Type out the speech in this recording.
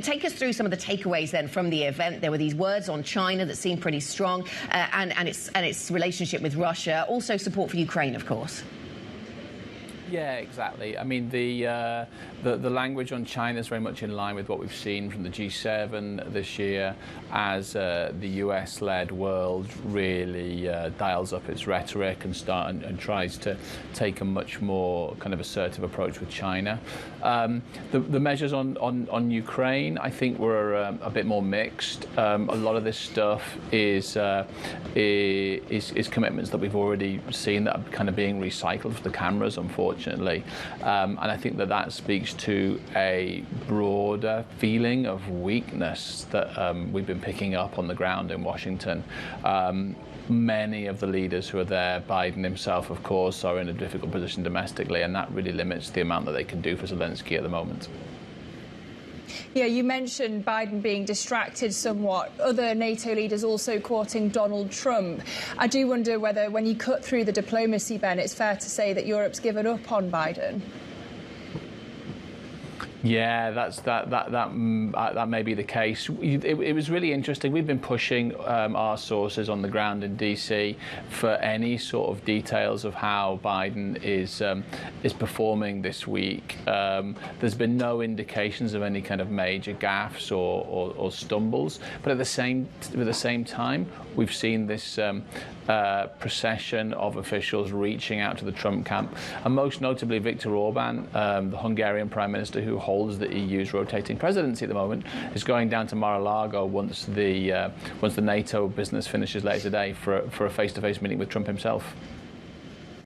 Take us through some of the takeaways then from the event. There were these words on China that seemed pretty strong, and its relationship with Russia. Also support for Ukraine, of course. Yeah, exactly. I mean, the language on China is very much in line with what we've seen from the G7 this year, as the US-led world really dials up its rhetoric and tries to take a much more kind of assertive approach with China. The measures on Ukraine, I think, were a bit more mixed. A lot of this stuff is commitments that we've already seen that are kind of being recycled for the cameras, unfortunately. And I think that speaks to a broader feeling of weakness that we've been picking up on the ground in Washington. Many of the leaders who are there, Biden himself, of course, are in a difficult position domestically, and that really limits the amount that they can do for Zelensky at the moment. Yeah, you mentioned Biden being distracted somewhat. Other NATO leaders also courting Donald Trump. I do wonder whether, when you cut through the diplomacy, Ben, it's fair to say that Europe's given up on Biden. Yeah, that may be the case. It was really interesting. We've been pushing our sources on the ground in DC for any sort of details of how Biden is performing this week. There's been no indications of any kind of major gaffes or stumbles, but at the same time, we've seen this procession of officials reaching out to the Trump camp, and most notably Viktor Orban, the Hungarian Prime Minister who holds the EU's rotating presidency at the moment, is going down to Mar-a-Lago once the NATO business finishes later today for a face-to-face meeting with Trump himself.